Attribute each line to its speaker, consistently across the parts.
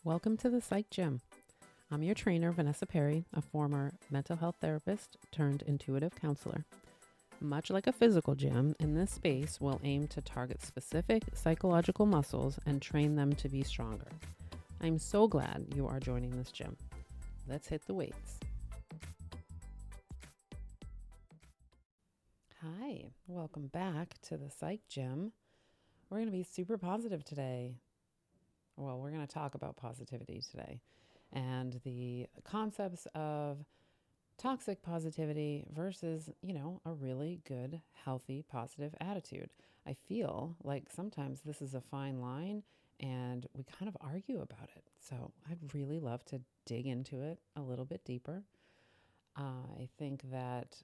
Speaker 1: Welcome to the Psych Gym. I'm your trainer, Vanessa Perry, a former mental health therapist turned intuitive counselor. Much like a physical gym, in this space we'll aim to target specific psychological muscles and train them to be stronger. I'm so glad you are joining this gym. Let's hit the weights. Hi, welcome back to the Psych Gym. We're going to be super positive today. Well, we're going to talk about positivity today and the concepts of toxic positivity versus, a really good, healthy, positive attitude. I feel like sometimes this is a fine line and we kind of argue about it. So I'd really love to dig into it a little bit deeper. I think that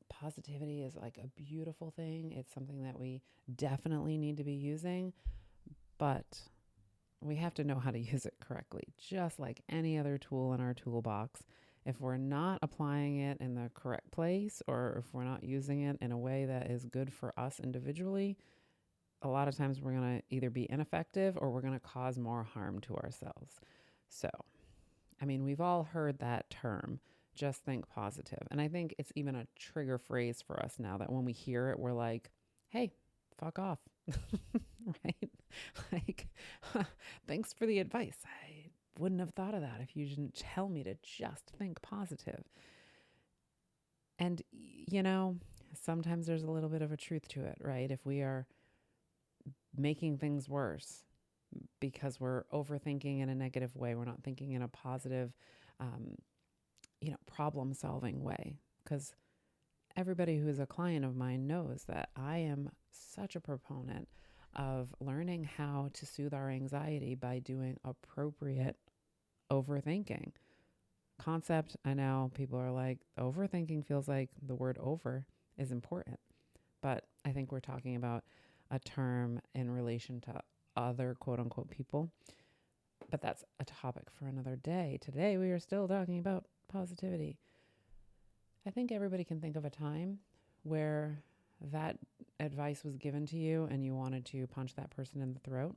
Speaker 1: positivity is like a beautiful thing. It's something that we definitely need to be using, but we have to know how to use it correctly, just like any other tool in our toolbox. If we're not applying it in the correct place, or if we're not using it in a way that is good for us individually, a lot of times we're going to either be ineffective or we're going to cause more harm to ourselves. So, we've all heard that term, just think positive. And I think it's even a trigger phrase for us now that when we hear it, we're like, hey, fuck off. Right? Like, thanks for the advice. I wouldn't have thought of that if you didn't tell me to just think positive. And, sometimes there's a little bit of a truth to it, right? If we are making things worse because we're overthinking in a negative way, we're not thinking in a positive, problem solving way. Because everybody who is a client of mine knows that I am such a proponent of learning how to soothe our anxiety by doing appropriate overthinking. Concept, I know people are like, overthinking feels like the word over is important. But I think we're talking about a term in relation to other quote unquote people. But that's a topic for another day. Today, we are still talking about positivity. I think everybody can think of a time where that advice was given to you and you wanted to punch that person in the throat.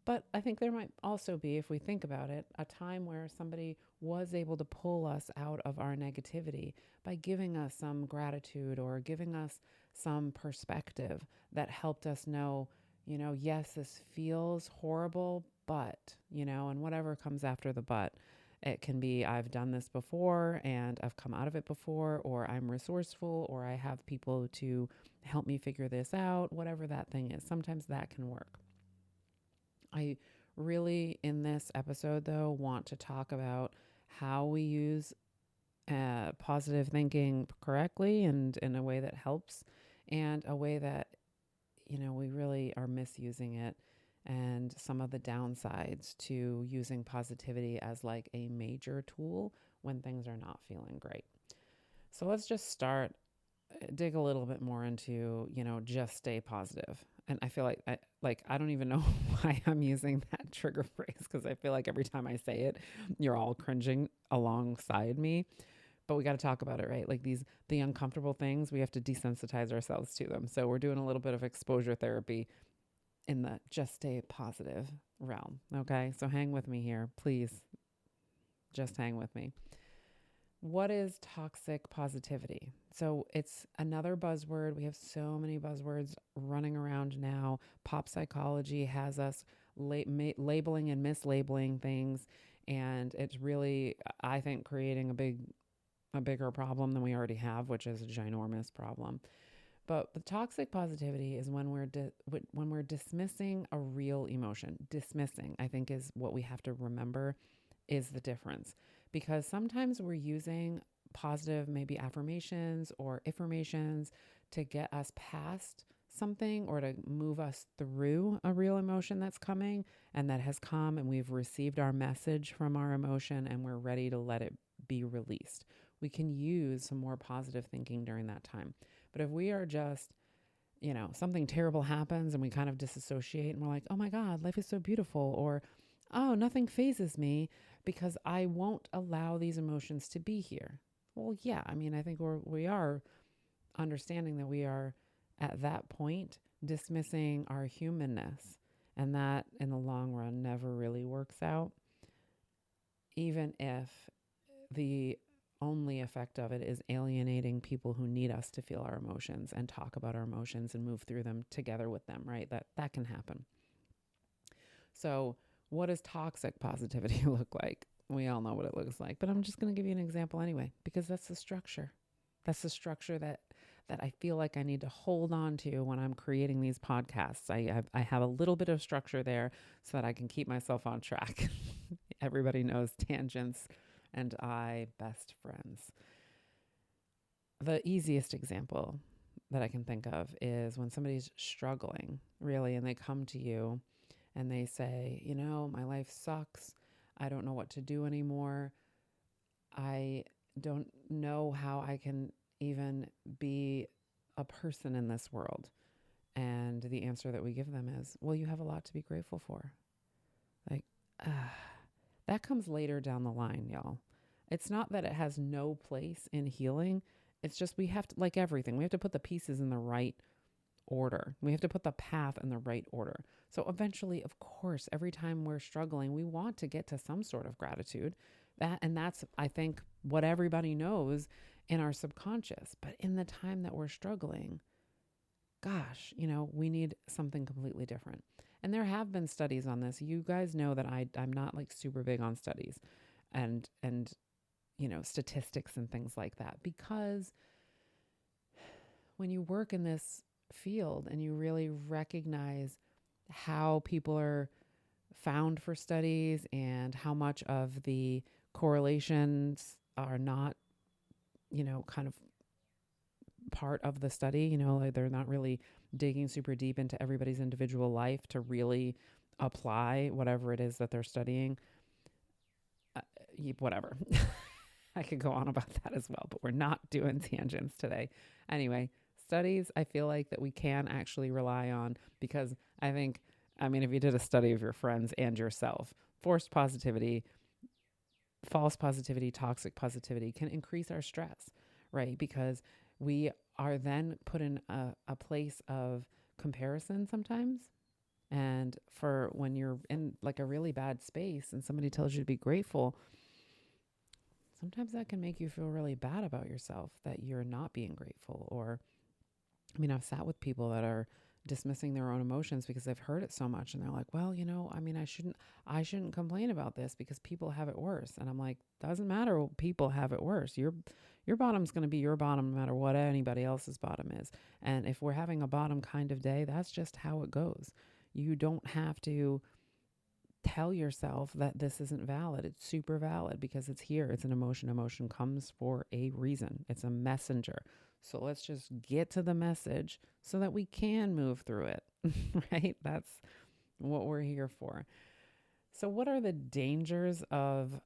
Speaker 1: But I think there might also be, if we think about it, a time where somebody was able to pull us out of our negativity by giving us some gratitude or giving us some perspective that helped us know, yes, this feels horrible, but, and whatever comes after the but. It can be, I've done this before and I've come out of it before, or I'm resourceful, or I have people to help me figure this out, whatever that thing is. Sometimes that can work. I really, in this episode, though, want to talk about how we use positive thinking correctly and in a way that helps, and a way that, we really are misusing it, and some of the downsides to using positivity as like a major tool when things are not feeling great. So let's just dig a little bit more into, just stay positive. And I feel like I don't even know why I'm using that trigger phrase, because I feel like every time I say it, you're all cringing alongside me. But we got to talk about it, right? Like the uncomfortable things, we have to desensitize ourselves to them. So we're doing a little bit of exposure therapy in the just stay positive realm. Okay. So hang with me here, please. Just hang with me. What is toxic positivity? So it's another buzzword. We have so many buzzwords running around now. Pop psychology has us labeling and mislabeling things. And it's really, I think, creating a bigger problem than we already have, which is a ginormous problem. But the toxic positivity is when we're dismissing a real emotion. Dismissing, I think, is what we have to remember is the difference. Because sometimes we're using positive, maybe affirmations or affirmations to get us past something or to move us through a real emotion that's coming and that has come, and we've received our message from our emotion and we're ready to let it be released. We can use some more positive thinking during that time. But if we are just, something terrible happens and we kind of disassociate and we're like, oh my God, life is so beautiful, or oh, nothing phases me because I won't allow these emotions to be here. Well, yeah, I think we are understanding that we are at that point dismissing our humanness, and that in the long run never really works out. even if the only effect of it is alienating people who need us to feel our emotions and talk about our emotions and move through them together with them, right? That can happen. So, what does toxic positivity look like? We all know what it looks like, but I'm just going to give you an example anyway, because that's the structure. That's the structure that I feel like I need to hold on to when I'm creating these podcasts. I have a little bit of structure there so that I can keep myself on track. Everybody knows tangents and I best friends. The easiest example that I can think of is when somebody's struggling, really, and they come to you and they say, my life sucks. I don't know what to do anymore. I don't know how I can even be a person in this world. And the answer that we give them is, well, you have a lot to be grateful for. Like, that comes later down the line, y'all. It's not that it has no place in healing. It's just we have to, like everything, we have to put the pieces in the right order. We have to put the path in the right order. So eventually, of course, every time we're struggling, we want to get to some sort of gratitude. That's, I think, what everybody knows in our subconscious. But in the time that we're struggling, gosh, we need something completely different. And there have been studies on this. You guys know that I'm not like super big on studies and statistics and things like that, because when you work in this field and you really recognize how people are found for studies and how much of the correlations are not, kind of part of the study, like they're not really digging super deep into everybody's individual life to really apply whatever it is that they're studying. Whatever. I could go on about that as well, but we're not doing tangents today. Anyway, studies, I feel like that we can actually rely on, because if you did a study of your friends and yourself, forced positivity, false positivity, toxic positivity can increase our stress, right? Because we are then put in a place of comparison sometimes. And for when you're in like a really bad space and somebody tells you to be grateful, sometimes that can make you feel really bad about yourself that you're not being grateful. Or, I've sat with people that are dismissing their own emotions because they've heard it so much and they're like, well, I shouldn't complain about this because people have it worse. And I'm like, doesn't matter, people have it worse. Your bottom's going to be your bottom no matter what anybody else's bottom is. And if we're having a bottom kind of day, that's just how it goes. You don't have to tell yourself that this isn't valid. It's super valid because it's here. It's an emotion. Emotion comes for a reason. It's a messenger. So let's just get to the message so that we can move through it, right? That's what we're here for. So what are the dangers of,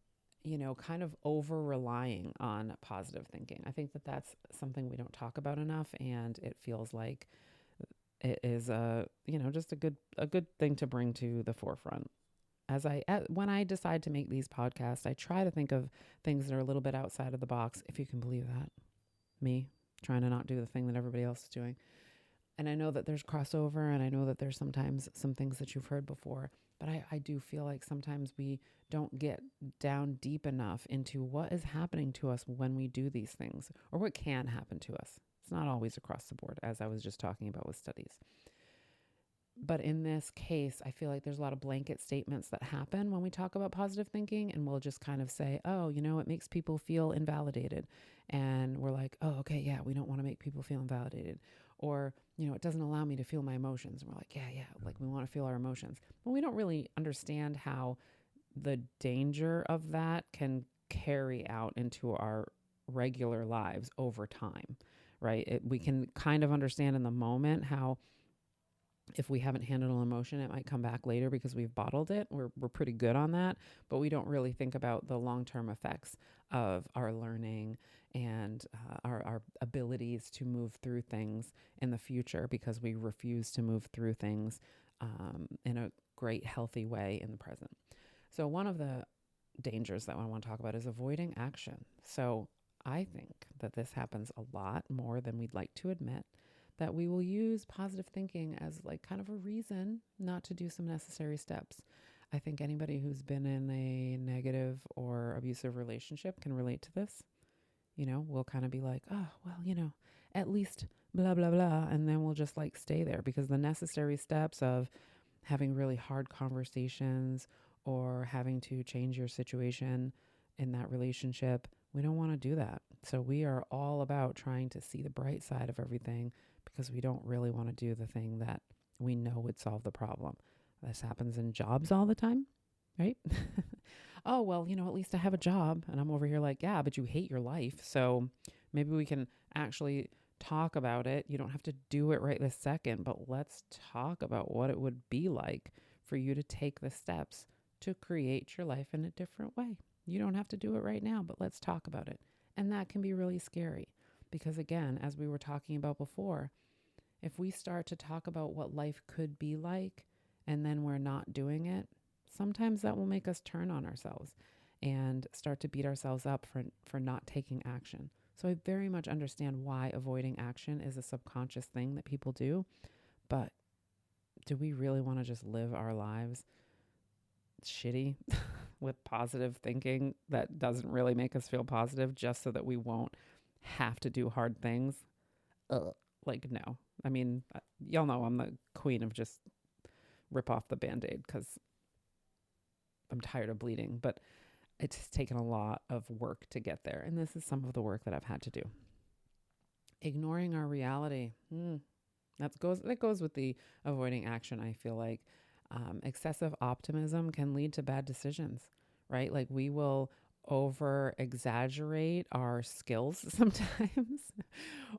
Speaker 1: kind of over relying on positive thinking? I think that that's something we don't talk about enough, and it feels like it is just a good thing to bring to the forefront. When I decide to make these podcasts, I try to think of things that are a little bit outside of the box, if you can believe that. Me trying to not do the thing that everybody else is doing. And I know that there's crossover, and I know that there's sometimes some things that you've heard before, but I do feel like sometimes we don't get down deep enough into what is happening to us when we do these things, or what can happen to us. It's not always across the board, as I was just talking about with studies. But in this case, I feel like there's a lot of blanket statements that happen when we talk about positive thinking, and we'll just kind of say, oh, it makes people feel invalidated. And we're like, oh, okay, yeah, we don't want to make people feel invalidated. Or, it doesn't allow me to feel my emotions. And we're like, yeah, like we want to feel our emotions. But we don't really understand how the danger of that can carry out into our regular lives over time, right? We can kind of understand in the moment how if we haven't handled an emotion, it might come back later because we've bottled it. We're pretty good on that, but we don't really think about the long-term effects of our learning and our abilities to move through things in the future, because we refuse to move through things in a great, healthy way in the present. So one of the dangers that I want to talk about is avoiding action. So I think that this happens a lot more than we'd like to admit, that we will use positive thinking as like kind of a reason not to do some necessary steps. I think anybody who's been in a negative or abusive relationship can relate to this. We'll kind of be like, oh, well, at least blah, blah, blah. And then we'll just like stay there because the necessary steps of having really hard conversations or having to change your situation in that relationship, we don't want to do that. So we are all about trying to see the bright side of everything because we don't really want to do the thing that we know would solve the problem. This happens in jobs all the time, right? Oh, well, at least I have a job. And I'm over here like, yeah, but you hate your life. So maybe we can actually talk about it. You don't have to do it right this second, but let's talk about what it would be like for you to take the steps to create your life in a different way. You don't have to do it right now, but let's talk about it. And that can be really scary because, again, as we were talking about before, if we start to talk about what life could be like and then we're not doing it, sometimes that will make us turn on ourselves and start to beat ourselves up for not taking action. So I very much understand why avoiding action is a subconscious thing that people do. But do we really want to just live our lives shitty with positive thinking that doesn't really make us feel positive just so that we won't have to do hard things? Like, no. I mean, y'all know I'm the queen of just rip off the Band-Aid because I'm tired of bleeding, but it's taken a lot of work to get there. And this is some of the work that I've had to do. Ignoring our reality. That goes with the avoiding action, I feel like. Excessive optimism can lead to bad decisions, right? Like we will over exaggerate our skills sometimes,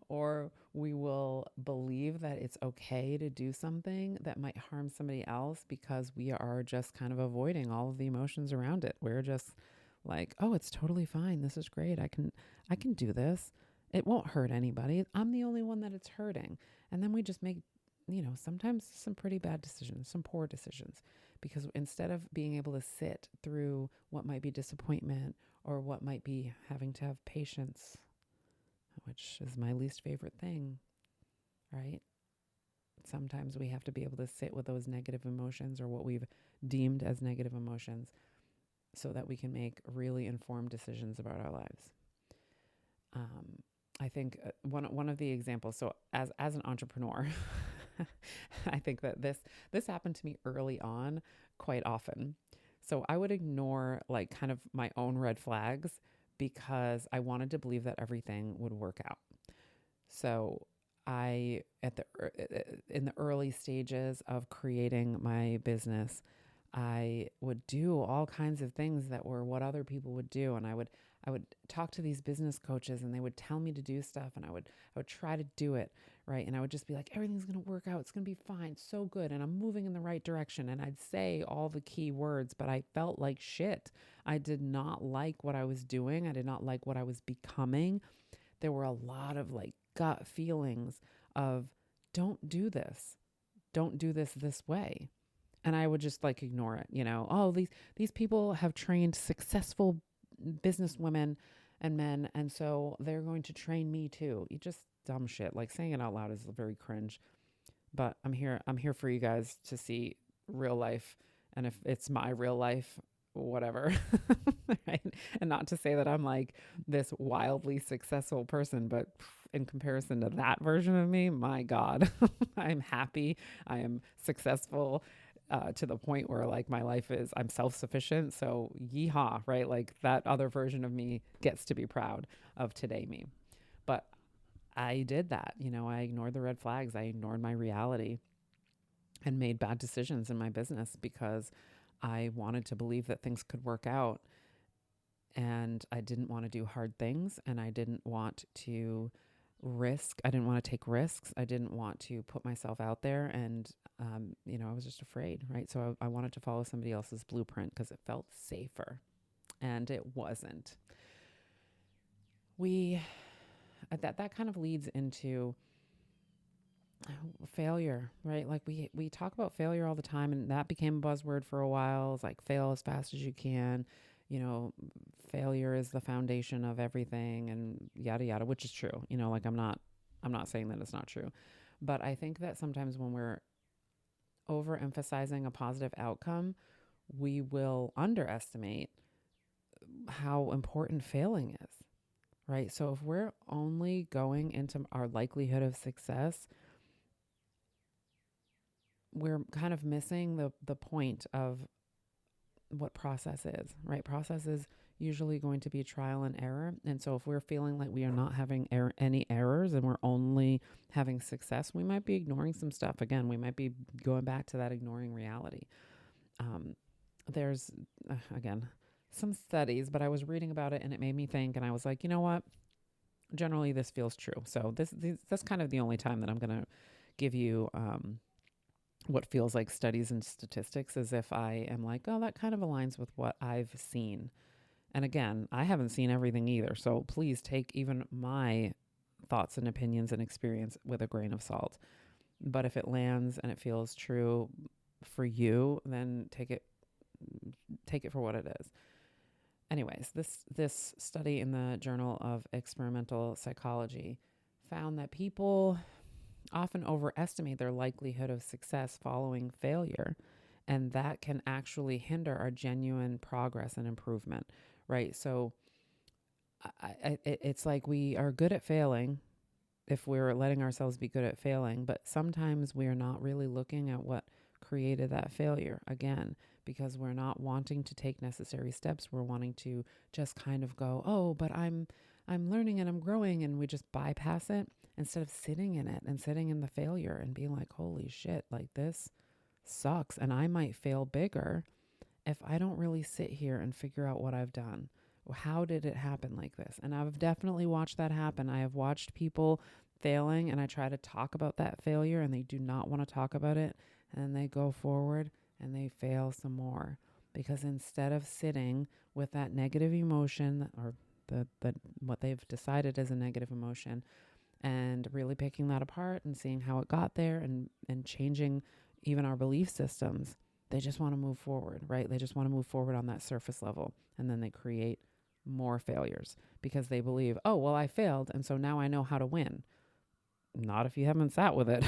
Speaker 1: or we will believe that it's okay to do something that might harm somebody else because we are just kind of avoiding all of the emotions around it. We're just like, oh, it's totally fine. This is great. I can do this. It won't hurt anybody. I'm the only one that it's hurting. And then we just make, sometimes some pretty bad decisions, some poor decisions, because instead of being able to sit through what might be disappointment or what might be having to have patience, which is my least favorite thing, right? Sometimes we have to be able to sit with those negative emotions or what we've deemed as negative emotions so that we can make really informed decisions about our lives. I think one of the examples. So as an entrepreneur, I think that this happened to me early on quite often. So I would ignore like kind of my own red flags because I wanted to believe that everything would work out. So I in the early stages of creating my business, I would do all kinds of things that were what other people would do, and I would talk to these business coaches and they would tell me to do stuff, and I would try to do it, right? And I would just be like, everything's going to work out. It's going to be fine. So good. And I'm moving in the right direction. And I'd say all the key words, but I felt like shit. I did not like what I was doing. I did not like what I was becoming. There were a lot of like gut feelings of don't do this. Don't do this way. And I would just like ignore it, Oh, these people have trained successful business women and men, and so they're going to train me too. You just dumb shit. Like saying it out loud is very cringe. But I'm here for you guys to see real life, and if it's my real life, whatever. Right? And not to say that I'm like this wildly successful person, but in comparison to that version of me, my God, I'm happy. I am successful to the point where like my life is, I'm self-sufficient. So yeehaw, right? Like that other version of me gets to be proud of today me. But I did that. I ignored the red flags. I ignored my reality and made bad decisions in my business because I wanted to believe that things could work out. And I didn't want to do hard things, and I didn't want to I didn't want to take risks. I didn't want to put myself out there. And, I was just afraid, right? So I wanted to follow somebody else's blueprint because it felt safer, and it wasn't. That kind of leads into failure, right? Like we talk about failure all the time, and that became a buzzword for a while. It's like fail as fast as you can. Failure is the foundation of everything, and yada yada, which is true. Like I'm not saying that it's not true, but I think that sometimes when we're overemphasizing a positive outcome, we will underestimate how important failing is, right? So if we're only going into our likelihood of success, we're kind of missing the point of what process is, right? Process is usually going to be trial and error. And so if we're feeling like we are not having any errors and we're only having success, we might be ignoring some stuff. Again, we might be going back to that ignoring reality. There's, again, some studies, but I was reading about it and it made me think, and I was like, you know what? Generally, this feels true. So that's kind of the only time that I'm going to give you what feels like studies and statistics, as if I am like, oh, that kind of aligns with what I've seen. And again, I haven't seen everything either. So please take even my thoughts and opinions and experience with a grain of salt. But if it lands and it feels true for you, then take it for what it is. Anyways, this study in the Journal of Experimental Psychology found that people often overestimate their likelihood of success following failure, and that can actually hinder our genuine progress and improvement, right? So it's like we are good at failing if we're letting ourselves be good at failing, but sometimes we are not really looking at what created that failure, again, because we're not wanting to take necessary steps. We're wanting to just kind of go, oh, but I'm learning and I'm growing, and we just bypass it instead of sitting in it and sitting in the failure and being like, holy shit, like this sucks. And I might fail bigger if I don't really sit here and figure out what I've done. How did it happen like this? And I've definitely watched that happen. I have watched people failing, and I try to talk about that failure and they do not want to talk about it. And they go forward and they fail some more, because instead of sitting with that negative emotion, or the what they've decided is a negative emotion, and really picking that apart and seeing how it got there, and changing even our belief systems, they just want to move forward, right? They just want to move forward on that surface level. And then they create more failures because they believe, oh, well, I failed, and so now I know how to win. Not if you haven't sat with it.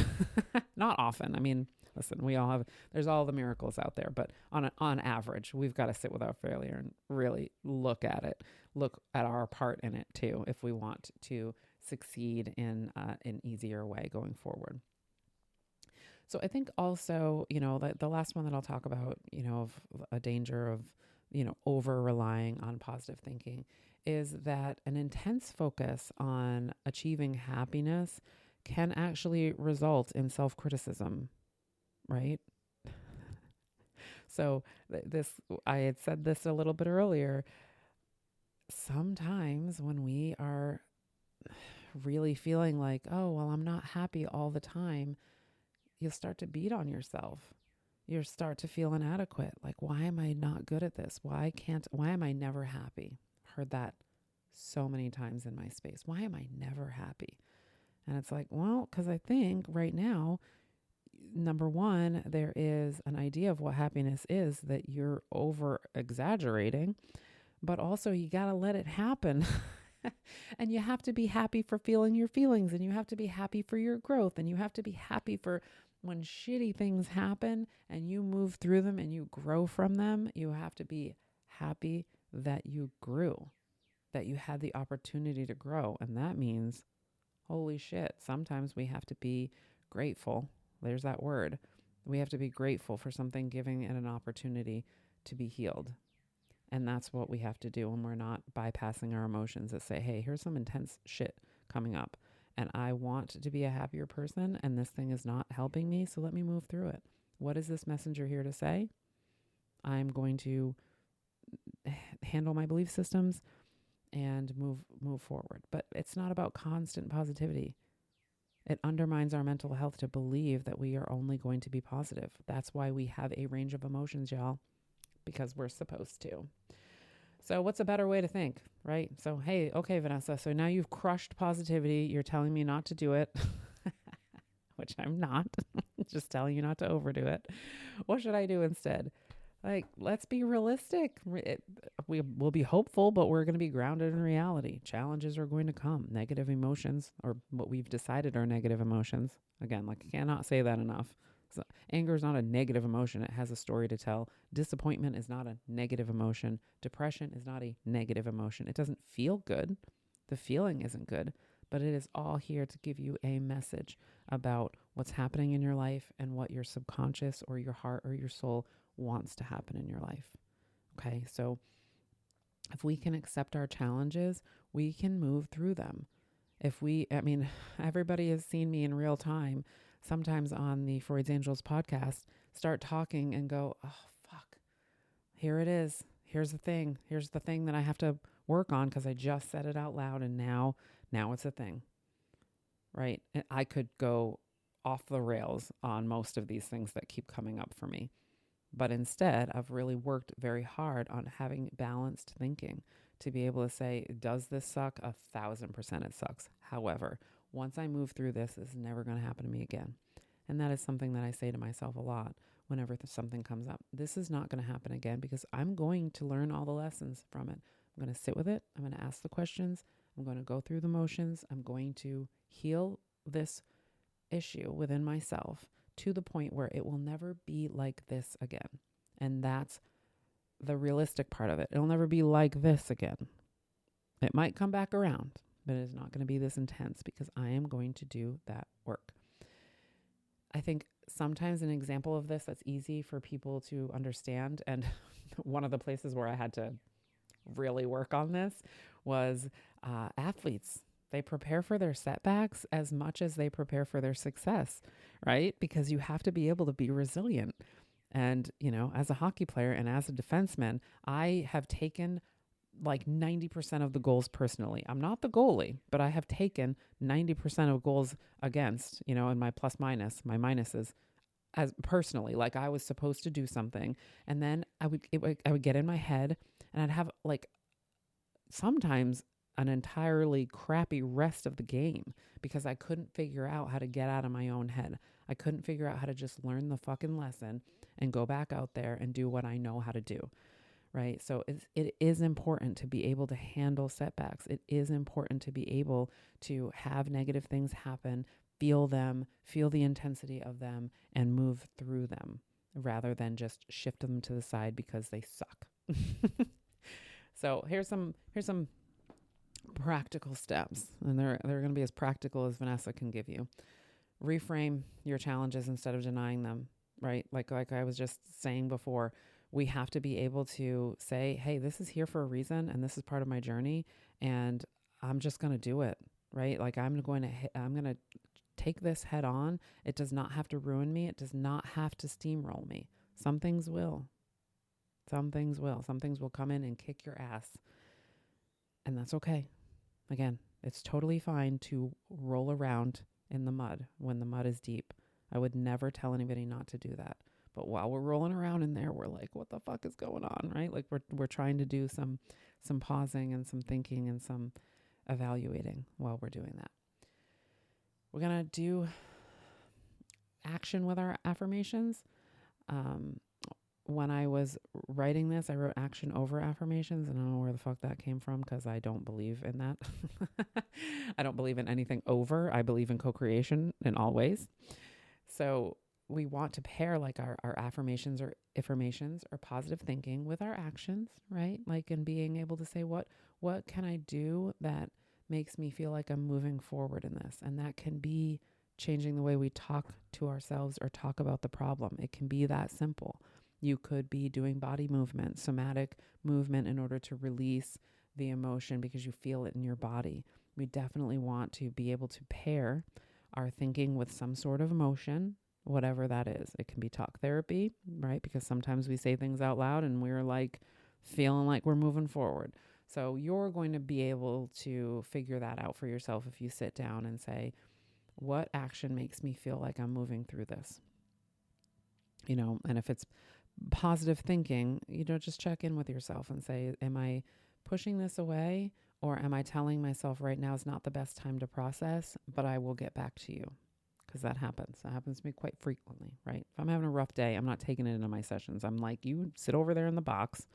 Speaker 1: Not often. I mean, listen, we all have, there's all the miracles out there, but on average, we've got to sit with our failure and really look at it, look at our part in it too, if we want to succeed in an easier way going forward. So I think also, the last one that I'll talk about, of a danger of, over relying on positive thinking, is that an intense focus on achieving happiness can actually result in self-criticism, right? So I had said this a little bit earlier. Sometimes when we are really feeling like, oh, well, I'm not happy all the time, you'll start to beat on yourself. You'll start to feel inadequate. Like, why am I not good at this? Why am I never happy? Heard that so many times in my space. Why am I never happy? And it's like, well, because I think right now, number one, there is an idea of what happiness is that you're over exaggerating, but also you got to let it happen. And you have to be happy for feeling your feelings, and you have to be happy for your growth, and you have to be happy for when shitty things happen and you move through them and you grow from them. You have to be happy that you grew, that you had the opportunity to grow. And that means, holy shit, sometimes we have to be grateful. There's that word. We have to be grateful for something giving it an opportunity to be healed. And that's what we have to do when we're not bypassing our emotions that say, hey, here's some intense shit coming up, and I want to be a happier person, and this thing is not helping me, so let me move through it. What is this messenger here to say? I'm going to handle my belief systems and move forward. But it's not about constant positivity. It undermines our mental health to believe that we are only going to be positive. That's why we have a range of emotions, y'all, because we're supposed to. So what's a better way to think, right? So, hey, okay, Vanessa, so now you've crushed positivity. You're telling me not to do it, which I'm not. Just telling you not to overdo it. What should I do instead? Like, let's be realistic. We will be hopeful, but we're going to be grounded in reality. Challenges are going to come. Negative emotions, or what we've decided are negative emotions. Again, like, I cannot say that enough. Anger is not a negative emotion. It has a story to tell. Disappointment is not a negative emotion. Depression is not a negative emotion. It doesn't feel good. The feeling isn't good, but it is all here to give you a message about what's happening in your life and what your subconscious or your heart or your soul wants to happen in your life. Okay, so if we can accept our challenges, we can move through them. Everybody has seen me in real time, sometimes on the Freud's Angels podcast, start talking and go, oh, fuck, here it is. Here's the thing. Here's the thing that I have to work on because I just said it out loud and now it's a thing, right? And I could go off the rails on most of these things that keep coming up for me. But instead, I've really worked very hard on having balanced thinking to be able to say, does this suck? 1,000% it sucks. However, once I move through this is never going to happen to me again. And that is something that I say to myself a lot whenever something comes up. This is not going to happen again because I'm going to learn all the lessons from it. I'm going to sit with it. I'm going to ask the questions. I'm going to go through the motions. I'm going to heal this issue within myself to the point where it will never be like this again. And that's the realistic part of it. It'll never be like this again. It might come back around, but it's not going to be this intense because I am going to do that work. I think sometimes an example of this that's easy for people to understand, and one of the places where I had to really work on this was athletes. They prepare for their setbacks as much as they prepare for their success, right? Because you have to be able to be resilient. And, as a hockey player and as a defenseman, I have taken like 90% of the goals personally. I'm not the goalie, but I have taken 90% of goals against, in my plus minus, my minuses, as personally. Like I was supposed to do something, and then I would get in my head, and I'd have like sometimes an entirely crappy rest of the game because I couldn't figure out how to get out of my own head. I couldn't figure out how to just learn the fucking lesson and go back out there and do what I know how to do. Right. So it is important to be able to handle setbacks. It is important to be able to have negative things happen, feel them, feel the intensity of them, and move through them rather than just shift them to the side because they suck. So here's some practical steps, and they're going to be as practical as Vanessa can give you. Reframe your challenges instead of denying them, right? Like I was just saying before, we have to be able to say, hey, this is here for a reason, and this is part of my journey, and I'm just going to do it, right? Like I'm going to take this head on. It does not have to ruin me. It does not have to steamroll me. Some things will. Some things will. Some things will come in and kick your ass, and that's okay. Again, it's totally fine to roll around in the mud when the mud is deep. I would never tell anybody not to do that. But while we're rolling around in there, we're like, what the fuck is going on, right? Like we're trying to do some pausing and some thinking and some evaluating while we're doing that. We're going to do action with our affirmations. When I was writing this, I wrote action over affirmations, and I don't know where the fuck that came from because I don't believe in that. I don't believe in anything over. I believe in co-creation in all ways. So we want to pair like our affirmations or affirmations or positive thinking with our actions, right? Like in being able to say, what can I do that makes me feel like I'm moving forward in this? And that can be changing the way we talk to ourselves or talk about the problem. It can be that simple. You could be doing body movement, somatic movement in order to release the emotion because you feel it in your body. We definitely want to be able to pair our thinking with some sort of emotion, whatever that is. It can be talk therapy, right? Because sometimes we say things out loud and we're like feeling like we're moving forward. So you're going to be able to figure that out for yourself if you sit down and say, what action makes me feel like I'm moving through this? And if it's positive thinking, just check in with yourself and say, am I pushing this away, or am I telling myself right now is not the best time to process, but I will get back to you? Because that happens. That happens to me quite frequently, right? If I'm having a rough day, I'm not taking it into my sessions. I'm like, you sit over there in the box,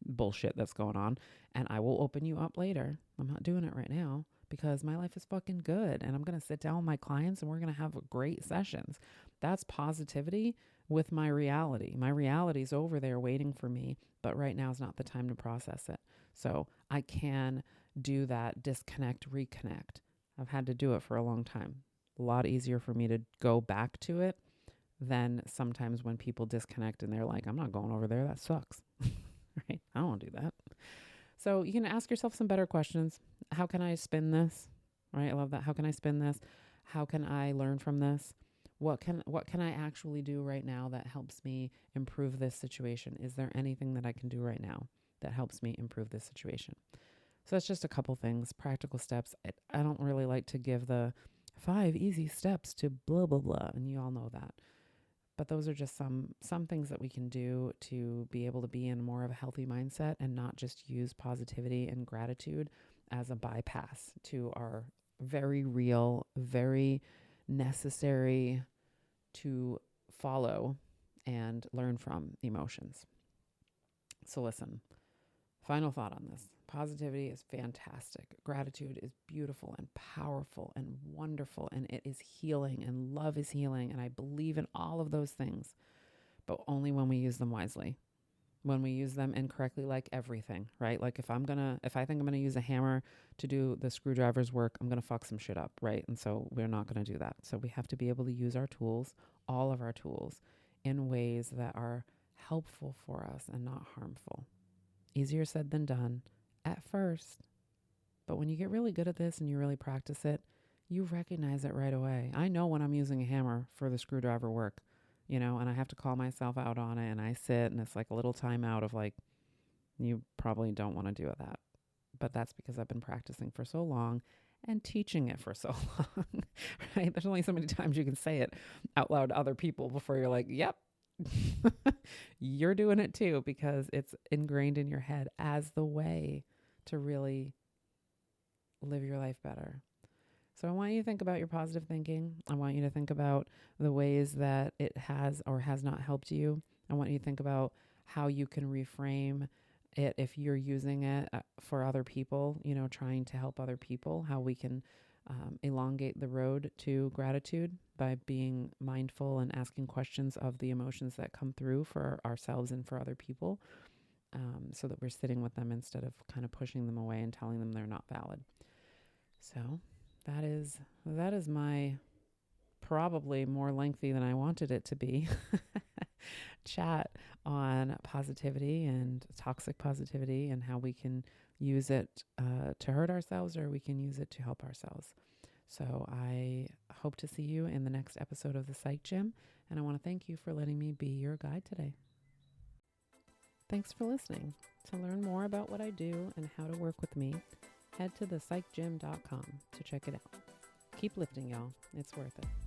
Speaker 1: bullshit that's going on, and I will open you up later. I'm not doing it right now because my life is fucking good, and I'm going to sit down with my clients and we're going to have great sessions. That's positivity with my reality. My reality is over there waiting for me, but right now is not the time to process it. So I can do that disconnect, reconnect. I've had to do it for a long time. A lot easier for me to go back to it than sometimes when people disconnect and they're like, I'm not going over there. That sucks. Right? I don't want to do that. So you can ask yourself some better questions. How can I spin this? Right? I love that. How can I spin this? How can I learn from this? What can I actually do right now that helps me improve this situation? Is there anything that I can do right now that helps me improve this situation? So that's just a couple things, practical steps. I don't really like to give the 5 easy steps to blah, blah, blah. And you all know that. But those are just some things that we can do to be able to be in more of a healthy mindset and not just use positivity and gratitude as a bypass to our very real, very necessary to follow and learn from emotions. So listen, final thought on this. Positivity is fantastic. Gratitude is beautiful and powerful and wonderful, and it is healing, and love is healing. And I believe in all of those things, but only when we use them wisely. When we use them incorrectly, like everything, right? Like if I think I'm gonna use a hammer to do the screwdriver's work, I'm gonna fuck some shit up, right? And so we're not gonna do that. So we have to be able to use our tools, all of our tools, in ways that are helpful for us and not harmful. Easier said than done at first. But when you get really good at this and you really practice it, you recognize it right away. I know when I'm using a hammer for the screwdriver work, and I have to call myself out on it, and I sit and it's like a little timeout of like, you probably don't want to do that. But that's because I've been practicing for so long and teaching it for so long, right? There's only so many times you can say it out loud to other people before you're like, yep, you're doing it too, because it's ingrained in your head as the way to really live your life better. So I want you to think about your positive thinking. I want you to think about the ways that it has or has not helped you. I want you to think about how you can reframe it if you're using it for other people, trying to help other people, how we can elongate the road to gratitude by being mindful and asking questions of the emotions that come through for ourselves and for other people, so that we're sitting with them instead of kind of pushing them away and telling them they're not valid. So that is my probably more lengthy than I wanted it to be chat on positivity and toxic positivity and how we can use it to hurt ourselves, or we can use it to help ourselves. So I hope to see you in the next episode of the Psych Gym, and I want to thank you for letting me be your guide today. Thanks for listening. To learn more about what I do and how to work with me, head to thepsychgym.com to check it out. Keep lifting, y'all. It's worth it.